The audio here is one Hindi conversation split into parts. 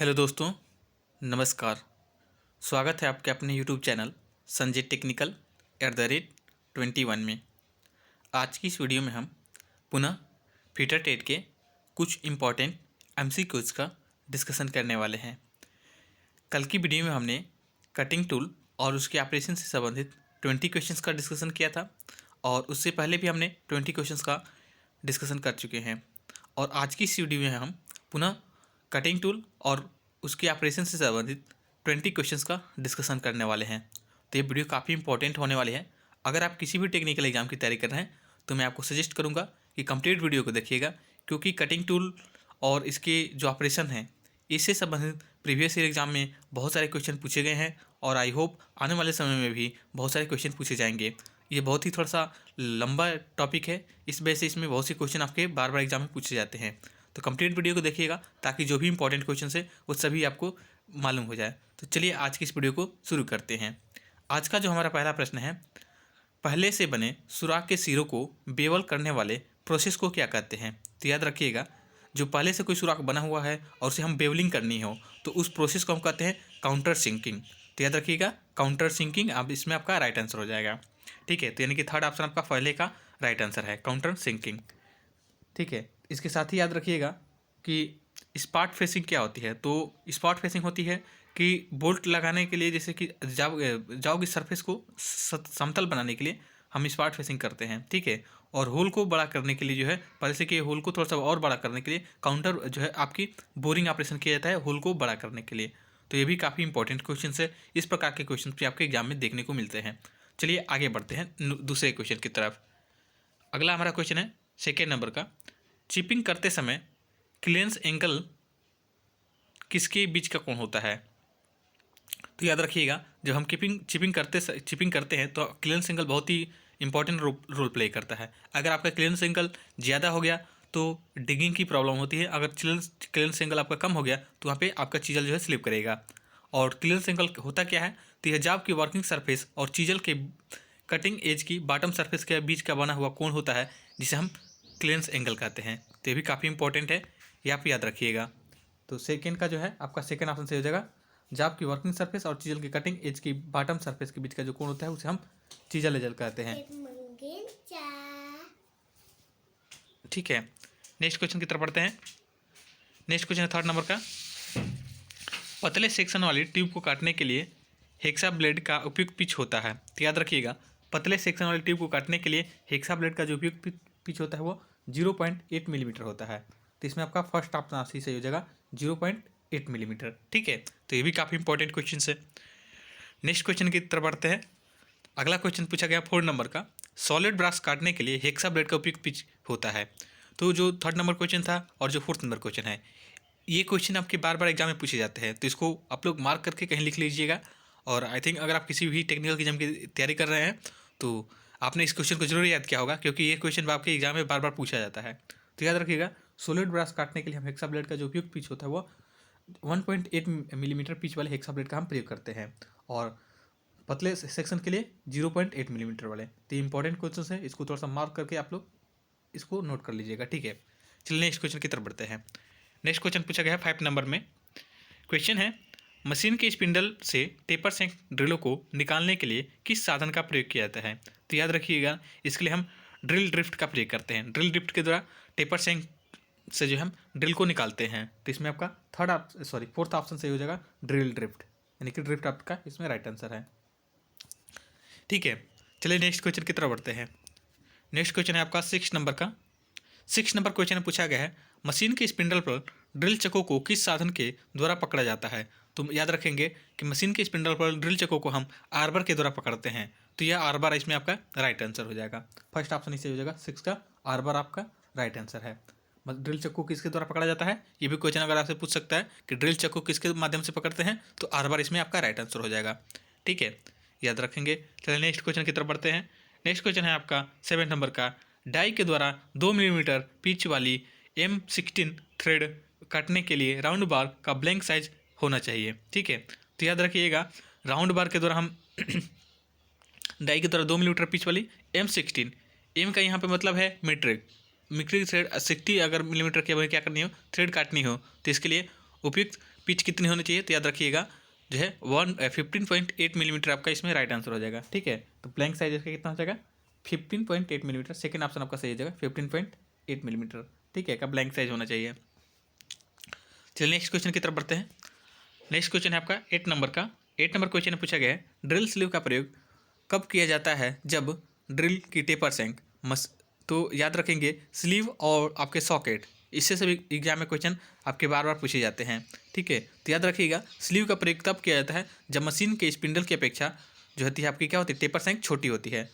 हेलो दोस्तों, नमस्कार। स्वागत है आपके अपने यूट्यूब चैनल संजय टेक्निकल @21 में। आज की इस वीडियो में हम पुनः फिटर टेट के कुछ इम्पॉर्टेंट एमसीक्यूज का डिस्कशन करने वाले हैं। कल की वीडियो में हमने कटिंग टूल और उसके ऑपरेशन से संबंधित 20 क्वेश्चंस का डिस्कशन किया था और उससे पहले भी हमने 20 क्वेश्चंस का डिस्कशन कर चुके हैं। और आज की इस वीडियो में हम पुनः कटिंग टूल और उसके ऑपरेशन से संबंधित 20 क्वेश्चंस का डिस्कशन करने वाले हैं। तो ये वीडियो काफ़ी इंपॉर्टेंट होने वाली है। अगर आप किसी भी टेक्निकल एग्जाम की तैयारी कर रहे हैं तो मैं आपको सजेस्ट करूंगा कि कंप्लीट वीडियो को देखिएगा, क्योंकि कटिंग टूल और इसके जो ऑपरेशन हैं इससे संबंधित प्रीवियस ईयर एग्जाम में बहुत सारे क्वेश्चन पूछे गए हैं और आई होप आने वाले समय में भी बहुत सारे क्वेश्चन पूछे जाएंगे। ये बहुत ही थोड़ा सा लंबा टॉपिक है, इस वजह से इसमें बहुत से क्वेश्चन आपके बार बार एग्जाम में पूछे जाते हैं। तो कंप्लीट वीडियो को देखिएगा ताकि जो भी इंपॉर्टेंट क्वेश्चन है वो सभी आपको मालूम हो जाए। तो चलिए आज की इस वीडियो को शुरू करते हैं। आज का जो हमारा पहला प्रश्न है, पहले से बने सुराख के सिरों को बेवल करने वाले प्रोसेस को क्या कहते हैं? तो याद रखिएगा, जो पहले से कोई सुराख बना हुआ है और उसे हम बेवलिंग करनी हो तो उस प्रोसेस को हम कहते हैं काउंटर सिंकिंग। तो याद रखिएगा, काउंटर सिंकिंग। अब इसमें आपका राइट आंसर हो जाएगा। ठीक है, तो यानी कि थर्ड ऑप्शन आपका पहले का राइट आंसर है, काउंटर सिंकिंग। ठीक है, इसके साथ ही याद रखिएगा कि स्पॉट फेसिंग क्या होती है। तो स्पॉट फेसिंग होती है कि बोल्ट लगाने के लिए, जैसे कि जाओ की सरफेस को समतल बनाने के लिए हम स्पॉट फेसिंग करते हैं। ठीक है, और होल को बड़ा करने के लिए जो है, पहले से कि होल को थोड़ा सा और बड़ा करने के लिए काउंटर जो है आपकी बोरिंग ऑपरेशन किया जाता है होल को बड़ा करने के लिए। तो ये भी काफ़ी इंपॉर्टेंट क्वेश्चन है। इस प्रकार के क्वेश्चन भी आपके एग्जाम में देखने को मिलते हैं। चलिए आगे बढ़ते हैं दूसरे क्वेश्चन की तरफ। अगला हमारा क्वेश्चन है सेकेंड नंबर का, चिपिंग करते समय क्लियरेंस एंगल किसके बीच का कोण होता है? तो याद रखिएगा, जब हम चिपिंग करते हैं तो क्लियरेंस एंगल बहुत ही इंपॉर्टेंट रोल प्ले करता है। अगर आपका क्लियरेंस एंगल ज़्यादा हो गया तो डिगिंग की प्रॉब्लम होती है। अगर क्लियरेंस एंगल आपका कम हो गया तो वहाँ पे आपका चीजल जो है स्लिप करेगा। और क्लियरेंस एंगल होता क्या है, तो यह जाब की वर्किंग सरफेस और चीजल के कटिंग एज की बॉटम सरफेस के बीच का बना हुआ कोण होता है, जिसे हम क्लियरेंस एंगल कहते हैं। तो ये भी काफ़ी इंपॉर्टेंट है, ये आप याद रखिएगा। तो सेकेंड का जो है आपका सेकेंड ऑप्शन से हो जाएगा, जाब की वर्किंग सरफेस और चीजल की कटिंग एज की बॉटम सरफेस के बीच का जो कोण होता है उसे हम चीजल एजल कहते हैं। ठीक है, नेक्स्ट क्वेश्चन की तरफ बढ़ते हैं। नेक्स्ट क्वेश्चन है थर्ड नंबर का, पतले सेक्शन वाली ट्यूब को काटने के लिए हेक्सा ब्लेड का उपयुक्त पिच होता है। तो याद रखिएगा, पतले सेक्शन वाली ट्यूब को काटने के लिए हेक्सा ब्लेड का जो उपयुक्त पिच होता है वो 0.8 मिलीमीटर होता है। तो इसमें आपका फर्स्ट ऑप्शन सही हो जाएगा, 0.8 मिलीमीटर। ठीक है, तो ये भी काफ़ी इंपॉर्टेंट क्वेश्चन है। नेक्स्ट क्वेश्चन की तरफ बढ़ते हैं। अगला क्वेश्चन पूछा गया 4 नंबर का, सॉलिड ब्रास काटने के लिए हेक्सा ब्लेड का उपयुक्त पिच होता है। तो जो थर्ड नंबर क्वेश्चन था और जो फोर्थ नंबर क्वेश्चन है, ये क्वेश्चन आपके बार बार एग्जाम में पूछे जाते हैं, तो इसको आप लोग मार्क करके कहीं लिख लीजिएगा। और आई थिंक अगर आप किसी भी टेक्निकल एग्जाम की तैयारी कर रहे हैं तो आपने इस क्वेश्चन को जरूर याद किया होगा, क्योंकि ये क्वेश्चन आपके एग्जाम में बार बार पूछा जाता है। तो याद रखिएगा, सॉलिड ब्रास काटने के लिए हम हेक्सा ब्लेड का जो उपयुक्त पिच होता है वो 1.8 मिलीमीटर पिच वाले हेक्सा ब्लेड का हम प्रयोग करते हैं, और पतले सेक्शन के लिए 0.8 मिलीमीटर वाले। तो इंपॉर्टेंट क्वेश्चन है, इसको थोड़ा सा मार्क करके आप लोग इसको नोट कर लीजिएगा। ठीक है, चलिए नेक्स्ट क्वेश्चन की तरफ बढ़ते हैं। नेक्स्ट क्वेश्चन पूछा गया है 5 नंबर में। क्वेश्चन है, मशीन के स्पिंडल से टेपर सेंक ड्रिलों को निकालने के लिए किस साधन का प्रयोग किया जाता है? तो याद रखिएगा, इसके लिए हम ड्रिल ड्रिफ्ट का प्रयोग करते हैं। ड्रिल ड्रिफ्ट के द्वारा टेपर सेंक से जो हम ड्रिल को निकालते हैं। तो इसमें आपका फोर्थ ऑप्शन सही हो जाएगा, ड्रिल ड्रिफ्ट, यानी कि ड्रिफ्ट आपका इसमें राइट आंसर है। ठीक है, चलिए नेक्स्ट क्वेश्चन की तरफ बढ़ते हैं। नेक्स्ट क्वेश्चन है आपका 6 नंबर का। 6 नंबर क्वेश्चन में पूछा गया है, मशीन के स्पिंडल पर ड्रिल चकों को किस साधन के द्वारा पकड़ा जाता है? तो याद रखेंगे कि मशीन के स्पिंडल पर ड्रिल चकों को हम आर्बर के द्वारा पकड़ते हैं। तो यह आर्बर इसमें आपका राइट आंसर हो जाएगा। फर्स्ट ऑप्शन इसे हो जाएगा 6 का, आर्बर आपका राइट आंसर है। ड्रिल चक्कू किसके द्वारा पकड़ा जाता है, ये भी क्वेश्चन अगर आपसे पूछ सकता है कि ड्रिल चक्कू किसके माध्यम से पकड़ते हैं, तो आर्बर इसमें आपका राइट आंसर हो जाएगा। ठीक है, याद रखेंगे। चलिए नेक्स्ट क्वेश्चन की तरफ बढ़ते हैं। नेक्स्ट क्वेश्चन है आपका 7 नंबर का, डाई के द्वारा 2 मिलीमीटर पिच वाली M16 थ्रेड काटने के लिए राउंड बार का ब्लैंक साइज होना चाहिए। ठीक है, तो याद रखिएगा, राउंड बार के द्वारा हम डाई के द्वारा 2 मिलीमीटर पिच वाली M16, एम का यहाँ पे मतलब है मीट्रिक थ्रेड 60 अगर मिलीमीटर के क्या करनी हो, थ्रेड काटनी हो, तो इसके लिए उपयुक्त पिच कितनी होनी चाहिए, तो याद रखिएगा जो है 15.8 मिलीमीटर आपका इसमें राइट आंसर हो जाएगा। ठीक है, तो ब्लैंक साइज इसका कितना हो जाएगा 15.8 मिलीमीटर। सेकेंड ऑप्शन आपका सही हो जाएगा 15.8 मिलीमीटर। ठीक है, का ब्लैंक साइज होना चाहिए। चलिए नेक्स्ट क्वेश्चन की तरफ बढ़ते हैं। नेक्स्ट क्वेश्चन है आपका 8 नंबर का। 8 नंबर क्वेश्चन में पूछा गया है ड्रिल स्लीव का प्रयोग कब किया जाता है, जब ड्रिल की टेपर सैंक तो याद रखेंगे स्लीव और आपके सॉकेट, इससे सभी एग्जाम में क्वेश्चन आपके बार बार पूछे जाते हैं। ठीक है, तो याद रखिएगा स्लीव का प्रयोग तब किया जाता है जब मशीन के स्पिंडल की अपेक्षा जो होती है आपकी क्या होती है, टेपर सैंक छोटी होती है।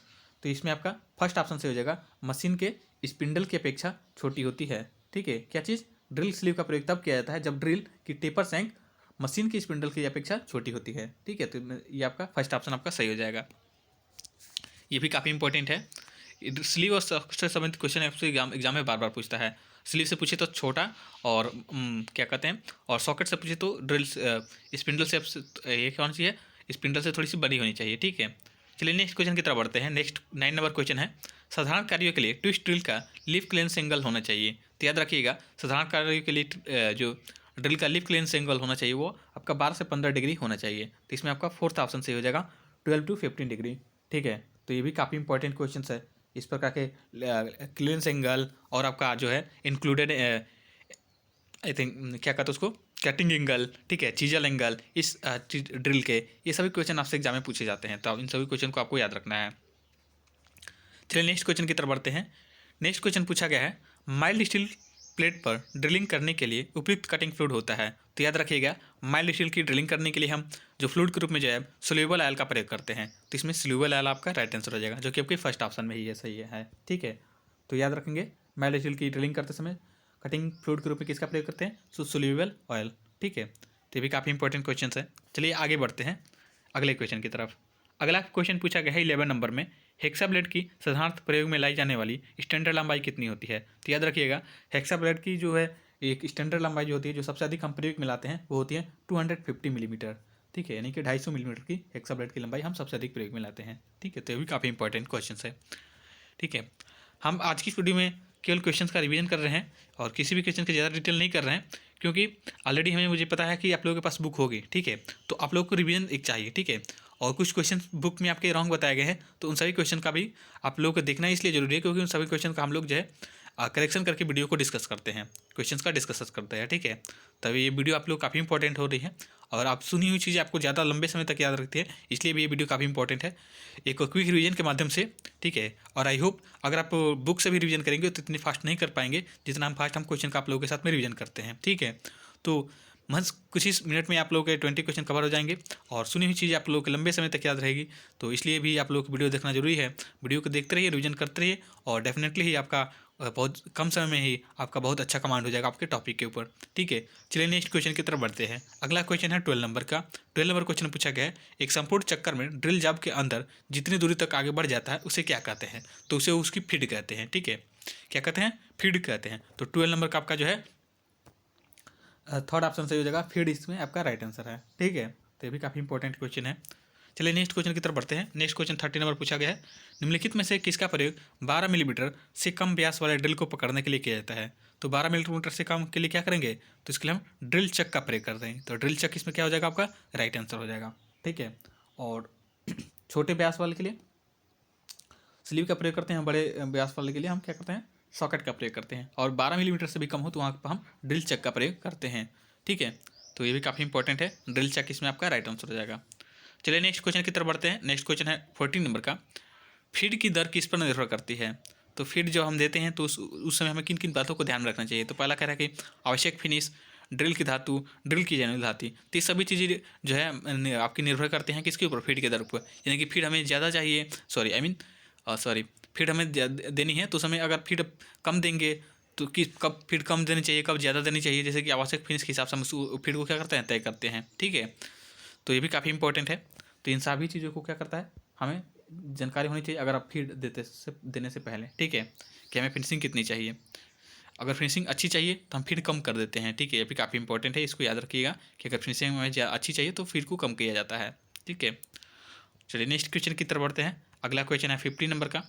तो इसमें आपका फर्स्ट ऑप्शन से हो जाएगा मशीन के स्पिंडल की अपेक्षा छोटी होती है। ठीक है, क्या चीज़, ड्रिल स्लीव का प्रयोग तब किया जाता है जब ड्रिल की टेपर सैंक मशीन की स्पिंडल की अपेक्षा छोटी होती है। ठीक है, तो ये आपका फर्स्ट ऑप्शन आपका सही हो जाएगा। ये भी काफ़ी इंपॉर्टेंट है। स्लीव और सॉकेट से संबंधित क्वेश्चन आपसे एग्जाम में बार बार पूछता है। स्लीव से पूछे तो छोटा और क्या कहते हैं, और सॉकेट से पूछे तो ड्रिल स्पिंडल से ये कौन सी है, स्पिंडल से थोड़ी सी बड़ी होनी चाहिए। ठीक है, चलिए नेक्स्ट क्वेश्चन की तरफ बढ़ते हैं। नेक्स्ट 9 नंबर क्वेश्चन है साधारण कार्यों के लिए ट्विस्ट ड्रिल का लीफ क्लीयरेंस एंगल होना चाहिए। तो याद रखिएगा साधारण कार्यों के लिए जो ड्रिल का लीफ क्लीयरेंस एंगल होना चाहिए वो आपका 12 से 15 डिग्री होना चाहिए। तो इसमें आपका फोर्थ ऑप्शन से हो जाएगा 12 to 15 डिग्री। ठीक है, तो ये भी काफ़ी इंपॉर्टेंट क्वेश्चन है। इस प्रकार के क्लीयरेंस एंगल और आपका जो है इंक्लूडेड आई थिंक क्या कहते हैं उसको, कटिंग एंगल, ठीक है, चीजल एंगल, इस ड्रिल के ये सभी क्वेश्चन आपसे एग्जाम में पूछे जाते हैं। तो इन सभी क्वेश्चन को आपको याद रखना है। चलिए नेक्स्ट क्वेश्चन की तरफ बढ़ते हैं। नेक्स्ट क्वेश्चन पूछा गया है माइल्ड स्टील प्लेट पर ड्रिलिंग करने के लिए उपयुक्त कटिंग फ्लूइड होता है। तो याद रखिएगा माइल्ड स्टील की ड्रिलिंग करने के लिए हम जो फ्लूइड के रूप में जो है सोल्यूबल ऑयल का प्रयोग करते हैं। तो इसमें सोल्यूबल ऑयल आपका राइट आंसर हो जाएगा, जो कि आपके फर्स्ट ऑप्शन में ही है, सही है। ठीक है, तो याद रखेंगे माइल्ड स्टील की ड्रिलिंग करते समय कटिंग फ्लूइड के रूप में किसका प्रयोग करते हैं, सोल्यूबल ऑयल। ठीक है, तो ये भी काफ़ी इंपॉर्टेंट क्वेश्चन है। चलिए आगे बढ़ते हैं अगले क्वेश्चन की तरफ। अगला क्वेश्चन पूछा गया है 11 नंबर में हेक्सा ब्लेड की साधारण प्रयोग में लाई जाने वाली स्टैंडर्ड लंबाई कितनी होती है। तो याद रखिएगा हेक्सा ब्लेड की जो है एक स्टैंडर्ड लंबाई जो होती है, जो सबसे अधिक हम प्रयोग में लाते हैं, वो होती है 250 मिलीमीटर। ठीक है, यानी कि 250 मिलीमीटर की हेक्सा ब्लेड की लंबाई हम सबसे अधिक प्रयोग में लाते हैं। ठीक है, तो ये भी काफ़ी इंपॉर्टेंट क्वेश्चन है। ठीक है, हम आज की इस वीडियो में केवल क्वेश्चंस का रिवीजन कर रहे हैं और किसी भी क्वेश्चन की ज़्यादा डिटेल नहीं कर रहे हैं, क्योंकि ऑलरेडी मुझे पता है कि आप लोगों के पास बुक होगी। ठीक है, तो आप लोगों को रिवीजन एक चाहिए। ठीक है, और कुछ क्वेश्चन बुक में आपके रॉन्ग बताए गए हैं, तो उन सभी क्वेश्चन का भी आप लोगों को देखना इसलिए जरूरी है, क्योंकि उन सभी क्वेश्चन का हम लोग जो है करेक्शन करके वीडियो को डिस्कस करते हैं, क्वेश्चंस का डिस्कस करते हैं। ठीक है, तभी ये वीडियो आप लोग काफ़ी इंपॉर्टेंट हो रही है और आप सुनी हुई चीज़ें आपको ज़्यादा लंबे समय तक याद रखती है, इसलिए भी ये वीडियो काफ़ी इंपॉर्टेंट है एक क्विक रिवीजन के माध्यम से। ठीक है, और आई होप अगर आप बुक से भी रिवीजन करेंगे तो इतनी फास्ट नहीं कर पाएंगे जितना हम क्वेश्चन का आप लोगों के साथ में रिवीजन करते हैं। ठीक है, तो बस कुछ ही मिनट में आप लोगों के 20 क्वेश्चन कवर हो जाएंगे और सुनी हुई चीज़ें आप लोगों के लंबे समय तक याद रहेगी। तो इसलिए भी आप लोगों को वीडियो देखना जरूरी है। वीडियो को देखते रहिए, रिवीजन करते रहिए और डेफिनेटली ही आपका बहुत कम समय में ही आपका बहुत अच्छा कमांड हो जाएगा आपके टॉपिक के ऊपर। ठीक है, चलिए नेक्स्ट क्वेश्चन की तरफ बढ़ते हैं। अगला क्वेश्चन है 12 नंबर का। 12 नंबर क्वेश्चन पूछा गया है एक संपूर्ण चक्कर में ड्रिल जॉब के अंदर जितनी दूरी तक आगे बढ़ जाता है उसे क्या कहते हैं। तो उसे उसकी फीड कहते हैं। ठीक है, क्या कहते हैं, फीड कहते हैं। तो 12 नंबर का आपका जो है थर्ड ऑप्शन सही हो जाएगा, फीड इसमें आपका राइट आंसर है। ठीक है, तो ये भी काफ़ी इंपॉर्टेंट क्वेश्चन है। चलिए नेक्स्ट क्वेश्चन की तरफ बढ़ते हैं। नेक्स्ट क्वेश्चन 30 नंबर पूछा गया है निम्नलिखित में से किसका प्रयोग 12 मिलीमीटर से कम व्यास वाले ड्रिल को पकड़ने के लिए किया जाता है। तो 12 मिलीमीटर से कम के लिए क्या करेंगे, तो इसके लिए हम ड्रिल चक का प्रयोग करते हैं। तो ड्रिल चक इसमें क्या हो जाएगा, आपका राइट आंसर हो जाएगा। ठीक है, और छोटे व्यास वाले के लिए स्लीव का प्रयोग करते हैं, बड़े व्यास वाले के लिए हम क्या करते हैं, सॉकेट का प्रयोग करते हैं, और 12 मिलीमीटर से भी कम हो तो वहाँ पर हम ड्रिल चक का प्रयोग करते हैं। ठीक है, तो ये भी काफ़ी इंपॉर्टेंट है, ड्रिल चक इसमें आपका राइट आंसर हो जाएगा। चलिए नेक्स्ट क्वेश्चन की तरफ बढ़ते हैं। नेक्स्ट क्वेश्चन है 14 नंबर का। फीड की दर किस पर निर्भर करती है। तो फीड जो हम देते हैं तो उस समय हमें किन किन बातों को ध्यान में रखना चाहिए। तो पहला कह रहा है कि आवश्यक फिनिश, ड्रिल की धातु, ड्रिल की जाने वाली धातु, तो ये सभी चीज़ें जो है आपकी निर्भर करते हैं किसके ऊपर, फीड के दर पर। यानी कि फीड हमें ज़्यादा चाहिए, फीड हमें देनी है तो समय अगर फीड कम देंगे तो कब फीड कम देनी चाहिए, कब ज़्यादा देनी चाहिए, जैसे कि आवश्यक फिनिश के हिसाब से हम फीड को क्या करते हैं, तय करते हैं। ठीक है, तो ये भी काफ़ी इंपॉर्टेंट है। तो इन सभी चीज़ों को क्या करता है, हमें जानकारी होनी चाहिए अगर आप फीड देने से पहले। ठीक है, कि हमें फिनिशिंग कितनी चाहिए। अगर फिनिशिंग अच्छी चाहिए तो हम फीड कम कर देते हैं। ठीक है, ये भी काफ़ी इंपॉर्टेंट है, इसको याद रखिएगा कि अगर फिनिशिंग हमें अच्छी चाहिए तो फीड को कम किया जाता है। ठीक है, चलिए नेक्स्ट क्वेश्चन की तरफ बढ़ते हैं। अगला क्वेश्चन है 15 नंबर का।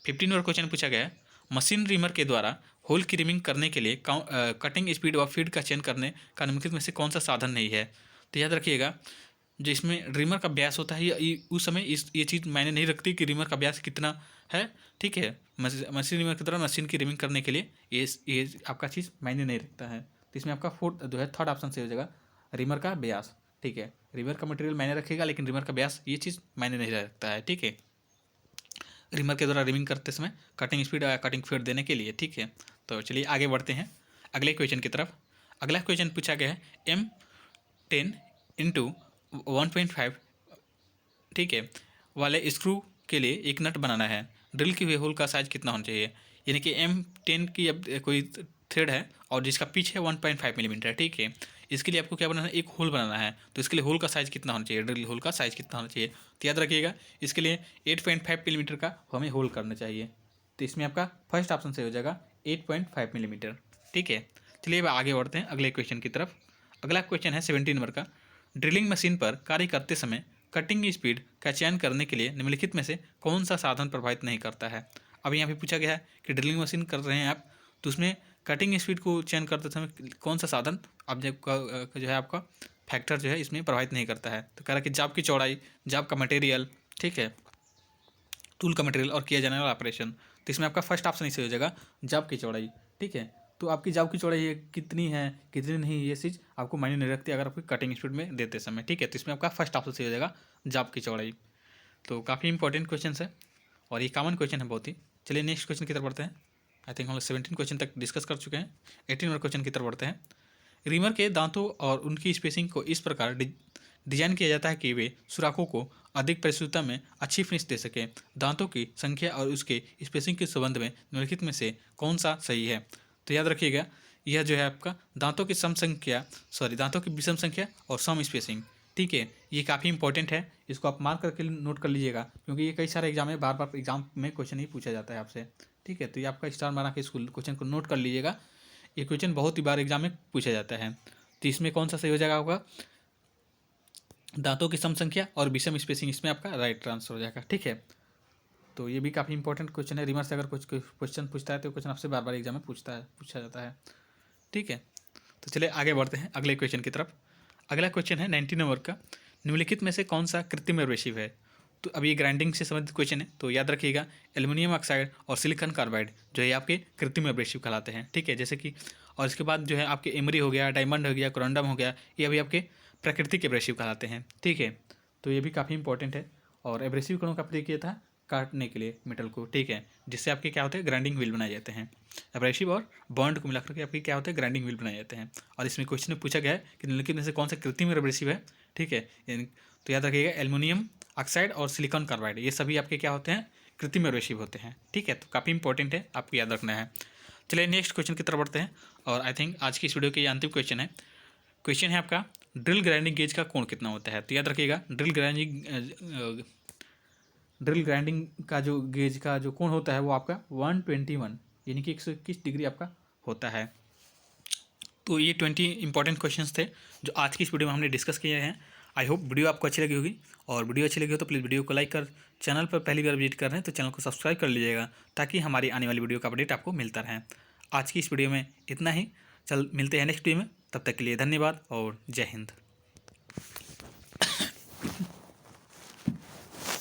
15 नंबर क्वेश्चन पूछा गया है मशीन रिमर के द्वारा होल की रिमिंग करने के लिए कटिंग स्पीड व फीड का चयन करने का निम्नलिखित में से कौन सा साधन नहीं है। तो याद रखिएगा, जो इसमें रिमर का व्यास होता है उस समय ये चीज़ मायने नहीं रखती कि रिमर का व्यास कितना है। ठीक है, मशीन रिमर की तरह मशीन की रिमिंग करने के लिए ये आपका चीज़ मायने नहीं रखता है। तो इसमें आपका थर्ड ऑप्शन से हो जाएगा रिमर का व्यास। ठीक है, रिमर का मटेरियल मायने रखेगा लेकिन रिमर का व्यास ये चीज़ मायने नहीं रखता है। ठीक है, रिमर के द्वारा रिमिंग करते समय कटिंग स्पीड या कटिंग फीड देने के लिए। ठीक है, तो चलिए आगे बढ़ते हैं अगले क्वेश्चन की तरफ। अगला क्वेश्चन पूछा गया है M10 इंटू 1.5 ठीक है वाले स्क्रू के लिए एक नट बनाना है। ड्रिल की हुए होल का साइज कितना होना चाहिए। यानी कि M10 की अब कोई थ्रेड है और जिसका पिच है 1.5 मिलीमीटर। ठीक है, इसके लिए आपको क्या बनाना है, एक होल बनाना है। तो इसके लिए होल का साइज़ कितना होना चाहिए, ड्रिल होल का साइज़ कितना होना चाहिए। तो याद रखिएगा, इसके लिए 8.5 मिलीमीटर का हमें होल करना चाहिए। तो इसमें आपका फर्स्ट ऑप्शन से हो जाएगा 8.5 मिलीमीटर। ठीक है, चलिए अब आगे बढ़ते हैं अगले क्वेश्चन की तरफ। अगला क्वेश्चन है 17 नंबर का। ड्रिलिंग मशीन पर कार्य करते समय कटिंग स्पीड का चयन करने के लिए निम्नलिखित में से कौन सा साधन प्रभावित नहीं करता है। अब यहाँ पे पूछा गया है कि ड्रिलिंग मशीन कर रहे हैं आप, तो उसमें कटिंग स्पीड को चयन करते समय कौन सा साधन आप जो है आपका फैक्टर जो है इसमें प्रभावित नहीं करता है। तो कह रहा है कि जाब की चौड़ाई, जाब का मटेरियल, ठीक है, टूल का मटेरियल और किया जाने वाला ऑपरेशन। तो इसमें आपका फर्स्ट ऑप्शन इसे हो जाएगा जाब की चौड़ाई। ठीक है, तो आपकी जाब की चौड़ाई कितनी है कितनी नहीं, ये चीज़ आपको मायने नहीं रखती अगर आपकी कटिंग स्पीड में देते समय। ठीक है, तो इसमें आपका फर्स्ट ऑप्शन से हो जाएगा जाब की चौड़ाई। तो काफ़ी इंपॉर्टेंट क्वेश्चन है और ये कॉमन क्वेश्चन है बहुत ही। चलिए नेक्स्ट क्वेश्चन की तरफ बढ़ते हैं। आई थिंक हम लोग 17 क्वेश्चन तक डिस्कस कर चुके हैं। 18 नंबर क्वेश्चन की तरफ बढ़ते हैं। रिमर के दांतों और उनकी स्पेसिंग को इस प्रकार डिजाइन किया जाता है कि वे सुराखों को अधिक परिशुद्धता में अच्छी फिनिश दे सकें। दांतों की संख्या और उसके स्पेसिंग के संबंध में निम्नलिखित में से कौन सा सही है। तो याद रखिएगा, यह जो है आपका दांतों की दांतों की विषम संख्या और सम स्पेसिंग। ठीक है, ये काफ़ी इंपॉर्टेंट है, इसको आप मार्क करके नोट कर लीजिएगा क्योंकि ये कई सारे एग्जाम में बार बार एग्जाम में क्वेश्चन ही पूछा जाता है आपसे। ठीक है, तो ये आपका स्टार मारा के स्कूल क्वेश्चन को नोट कर लीजिएगा। ये क्वेश्चन बहुत ही बार एग्जाम में पूछा जाता है। तो इसमें कौन सा सही हो जाएगा आपका, दांतों की सम संख्या और विषम स्पेसिंग, इसमें आपका राइट आंसर हो जाएगा। ठीक है, तो ये भी काफ़ी इंपॉर्टेंट क्वेश्चन है। रिमर से अगर कुछ क्वेश्चन पूछता है तो क्वेश्चन आपसे बार बार एग्जाम में पूछा जाता है। ठीक है, तो चलिए आगे बढ़ते हैं अगले क्वेश्चन की तरफ। अगला क्वेश्चन है 19 नंबर का। निम्नलिखित में से कौन सा कृत्रिम एब्रेसिव है। तो अब ये ग्राइंडिंग से संबंधित क्वेश्चन है, तो याद रखिएगा एल्युमिनियम ऑक्साइड और सिलिकॉन कार्बाइड जो है आपके कृत्रिम एब्रेसिव कहलाते हैं। ठीक है, जैसे कि और इसके बाद जो है आपके एमरी हो गया, डायमंड हो गया, कोरंडम हो गया, ये अभी आपके प्राकृतिक एब्रेसिव कहलाते हैं। ठीक है, तो ये भी काफ़ी इंपॉर्टेंट है और एब्रेसिव कणों का प्रयोग किया था काटने के लिए मेटल को। ठीक है, जिससे आपके क्या होते हैं, ग्राइंडिंग व्हील बनाए जाते हैं। एब्रेसिव और बॉन्ड को मिलाकर के आपके क्या होते हैं, ग्राइंडिंग व्हील बनाए जाते हैं। और इसमें क्वेश्चन में पूछा गया है कि निम्नलिखित में से कौन सा कृत्रिम एब्रेसिव है। ठीक है, तो याद रखिएगा एल्युमिनियम ऑक्साइड और सिलिकॉन कार्बाइड ये सभी आपके क्या होते हैं, कृत्रिम एब्रेसिव होते हैं। ठीक है, तो काफ़ी इंपॉर्टेंट है, आपको याद रखना है। चलिए नेक्स्ट क्वेश्चन की तरफ बढ़ते हैं और आई थिंक आज की इस वीडियो के अंतिम क्वेश्चन है। क्वेश्चन है आपका ड्रिल ग्राइंडिंग गेज का कोण कितना होता है। तो याद रखिएगा ड्रिल ग्राइंडिंग का जो गेज का जो कोण होता है वो आपका 121 यानी कि 121 डिग्री आपका होता है। तो ये 20 इंपॉर्टेंट क्वेश्चंस थे जो आज की इस वीडियो में हमने डिस्कस किए हैं। आई होप वीडियो आपको अच्छी लगी होगी और वीडियो अच्छी लगी हो तो प्लीज़ वीडियो को लाइक कर, चैनल पर पहली बार विजिट कर रहे हैं तो चैनल को सब्सक्राइब कर लीजिएगा ताकि हमारी आने वाली वीडियो का अपडेट आपको मिलता रहे। आज की इस वीडियो में इतना ही, मिलते हैं नेक्स्ट वीडियो में, तब तक के लिए धन्यवाद और जय हिंद।